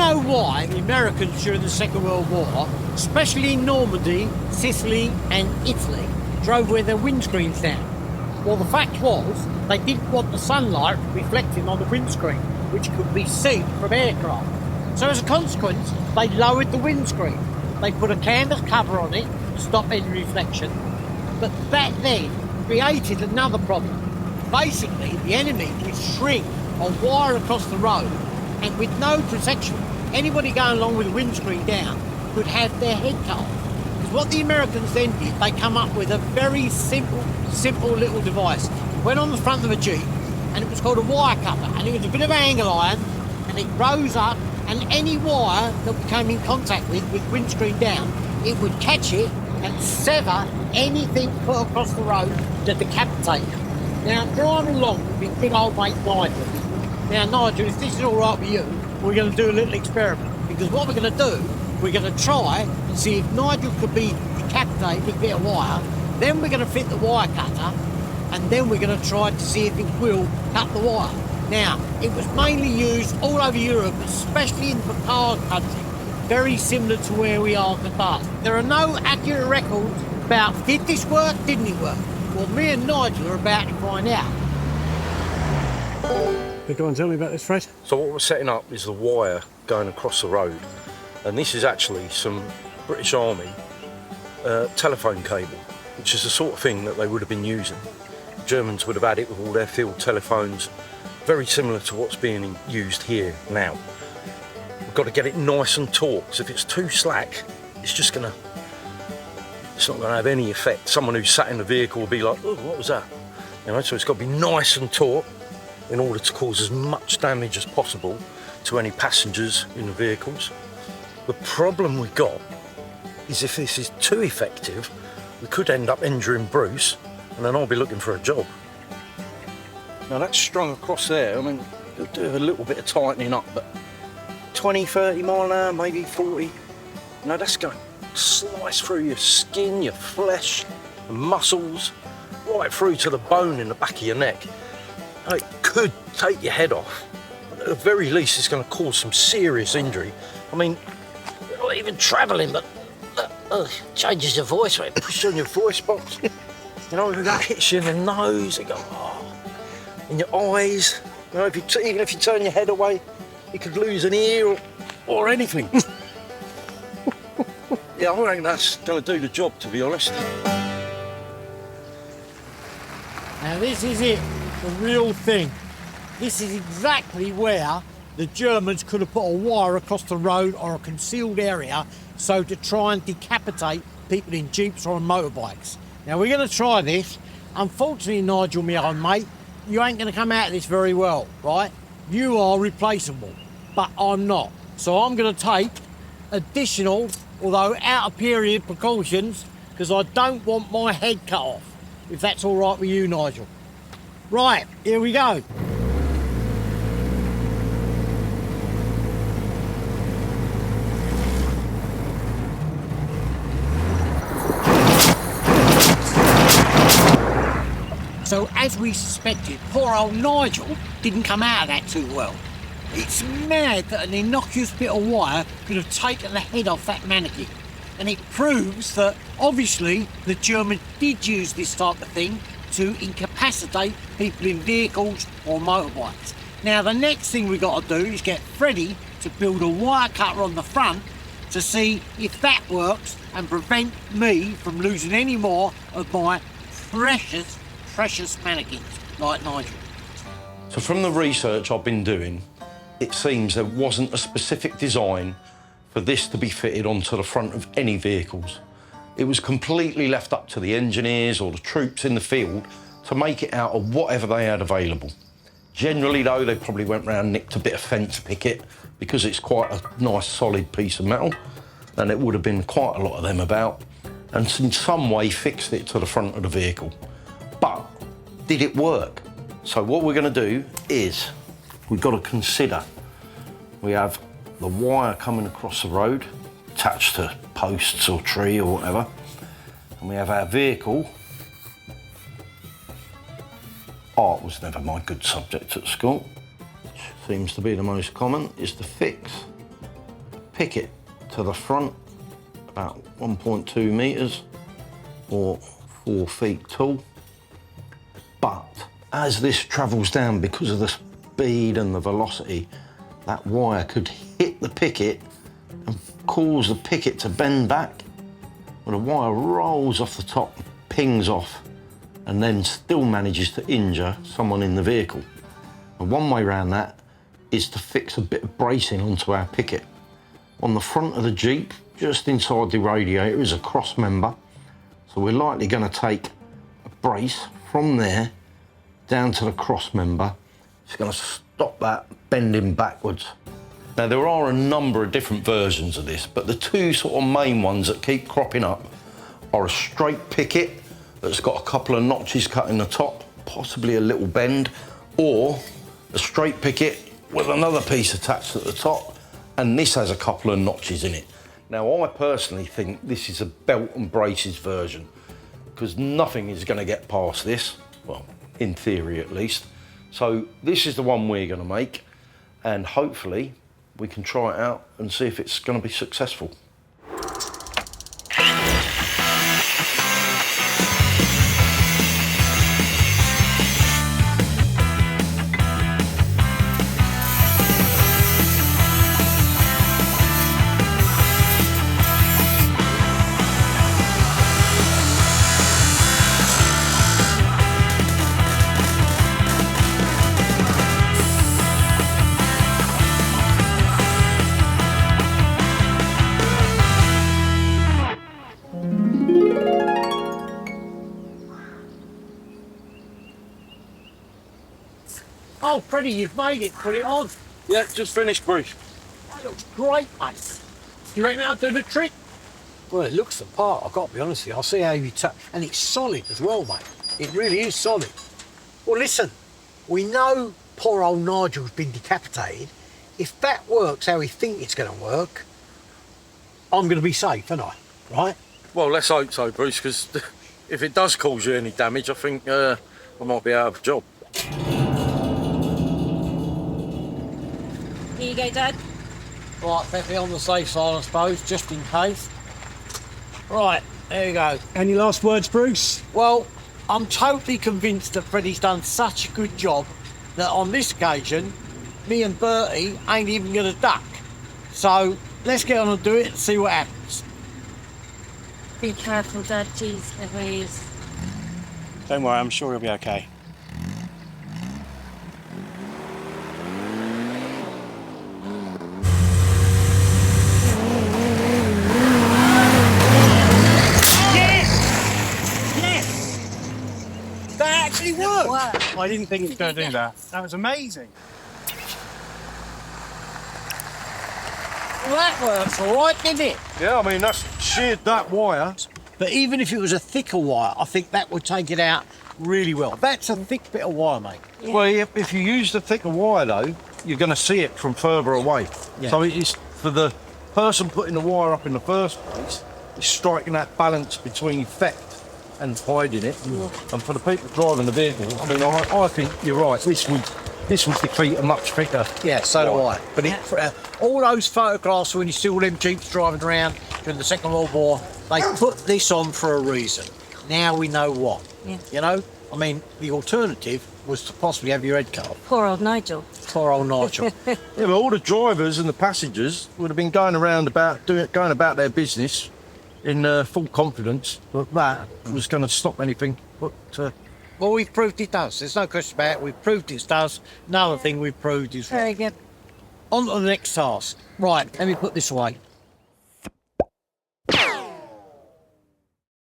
know why the Americans during the Second World War, especially in Normandy, Sicily and Italy, drove with their windscreens down? Well, the fact was, they didn't want the sunlight reflecting on the windscreen, which could be seen from aircraft. So as a consequence, they lowered the windscreen. They put a canvas cover on it to stop any reflection. But that then created another problem. Basically, the enemy would string a wire across the road, and with no protection, anybody going along with the windscreen down could have their head cut off. Because what the Americans then did, they come up with a very simple little device. It went on the front of a Jeep, and it was called a wire cutter, and it was a bit of angle iron, and it rose up, and any wire that we came in contact with windscreen down, it would catch it and sever anything put across the road to decapitate it. Now, driving along with my big old mate Nigel. Now, Nigel, if this is all right with you, we're going to do a little experiment. Because what we're going to do, we're going to try and see if Nigel could be decapitated with a bit of wire. Then we're going to fit the wire cutter, and then we're going to try to see if it will cut the wire. Now, it was mainly used all over Europe, especially in the Picard country, very similar to where we are today. There are no accurate records about did this work, didn't it work? Well, me and Nigel are about to find out. Go on, tell me about this, Fred. So what we're setting up is the wire going across the road, and this is actually some British Army telephone cable, which is the sort of thing that they would have been using. The Germans would have had it with all their field telephones, very similar to what's being used here now. We've got to get it nice and taut, because if it's too slack, it's not going to have any effect. Someone who's sat in the vehicle will be like, oh, what was that? You know, so it's got to be nice and taut in order to cause as much damage as possible to any passengers in the vehicles. The problem we've got is if this is too effective, we could end up injuring Bruce, and then I'll be looking for a job. Now that's strung across there. I mean, it'll do a little bit of tightening up, but 20, 30 mile an hour, maybe 40. No, that's going to slice through your skin, your flesh, the muscles, right through to the bone in the back of your neck. It could take your head off. At the very least, it's going to cause some serious injury. I mean, not even travelling, but changes your voice rate, pushes on your voice box. You know, if that hits you in the nose, it goes, oh, in your eyes. You know, even if you turn your head away, you could lose an ear or anything. Yeah, I reckon that's going to do the job, to be honest. Now this is it, the real thing. This is exactly where the Germans could have put a wire across the road or a concealed area so to try and decapitate people in Jeeps or on motorbikes. Now we're going to try this. Unfortunately, Nigel, my old mate, you ain't going to come out of this very well, right? You are replaceable, but I'm not. So I'm going to take additional, although out of period precautions, because I don't want my head cut off, if that's all right with you, Nigel. Right, here we go. So, as we suspected, poor old Nigel didn't come out of that too well. It's mad that an innocuous bit of wire could have taken the head off that mannequin. And it proves that, obviously, the Germans did use this type of thing to incapacitate people in vehicles or motorbikes. Now, the next thing we've got to do is get Freddie to build a wire cutter on the front to see if that works and prevent me from losing any more of my precious mannequins like Nigel. So from the research I've been doing, it seems there wasn't a specific design for this to be fitted onto the front of any vehicles. It was completely left up to the engineers or the troops in the field to make it out of whatever they had available. Generally though, they probably went round and nicked a bit of fence picket because it's quite a nice solid piece of metal, and it would have been quite a lot of them about, and in some way fixed it to the front of the vehicle. But did it work? So what we're going to do is we've got to consider we have the wire coming across the road attached to posts or tree or whatever, and we have our vehicle. Art was never my good subject at school, which seems to be the most common, is to fix picket to the front, about 1.2 metres or 4 feet tall. But as this travels down, because of the speed and the velocity, that wire could hit the picket and cause the picket to bend back. Well, the wire rolls off the top, pings off, and then still manages to injure someone in the vehicle. And one way around that is to fix a bit of bracing onto our picket. On the front of the Jeep, just inside the radiator, is a cross member. So we're likely going to take a brace from there down to the cross member. It's going to stop that bending backwards. Now, there are a number of different versions of this, but the two sort of main ones that keep cropping up are a straight picket that's got a couple of notches cut in the top, possibly a little bend, or a straight picket with another piece attached at the top, and this has a couple of notches in it. Now, I personally think this is a belt and braces version, because nothing is going to get past this, well, in theory at least. So this is the one we're going to make, and hopefully we can try it out and see if it's going to be successful. Oh, Freddie, you've made it. Put it on. Yeah, just finished, Bruce. That looks great, mate. You reckon that'll do the trick? Well, it looks the part, I've got to be honest with you. I'll see how you touch. And it's solid as well, mate. It really is solid. Well, listen, we know poor old Nigel's been decapitated. If that works how we think it's going to work, I'm going to be safe, aren't I? Right? Well, let's hope so, Bruce, because if it does cause you any damage, I think I might be out of a job. Here you go, Dad. Right, better be on the safe side, I suppose, just in case. Right, there you go. Any last words, Bruce? Well, I'm totally convinced that Freddie's done such a good job that on this occasion, me and Bertie ain't even going to duck. So let's get on and do it and see what happens. Be careful, Dad. Jeez, Louise. Don't worry, I'm sure he'll be okay. That actually worked! Wow. I didn't think he was going to do that. That was amazing. Well, that works all right, didn't it? Yeah, I mean, that's sheared that wire. But even if it was a thicker wire, I think that would take it out really well. That's a thick bit of wire, mate. Yeah. Well, if you use the thicker wire, though, you're going to see it from further away. Yeah. So it's for the person putting the wire up in the first place, it's striking that balance between effect and hiding it. And for the people driving the vehicle, I mean, I think you're right. This would defeat a much thicker. Yeah, so do wire. I. But all those photographs when you see all them Jeeps driving around during the Second World War, they put this on for a reason. Now we know what. Yeah. You know? I mean, the alternative was to possibly have your head cut off. Poor old Nigel. Poor old Nigel. Yeah, but all the drivers and the passengers would have been going about their business in full confidence that that was going to stop anything. But Well, we've proved it does. There's no question about it. We've proved it does. Another thing we've proved is Very good. on to the next task. Right, let me put this away.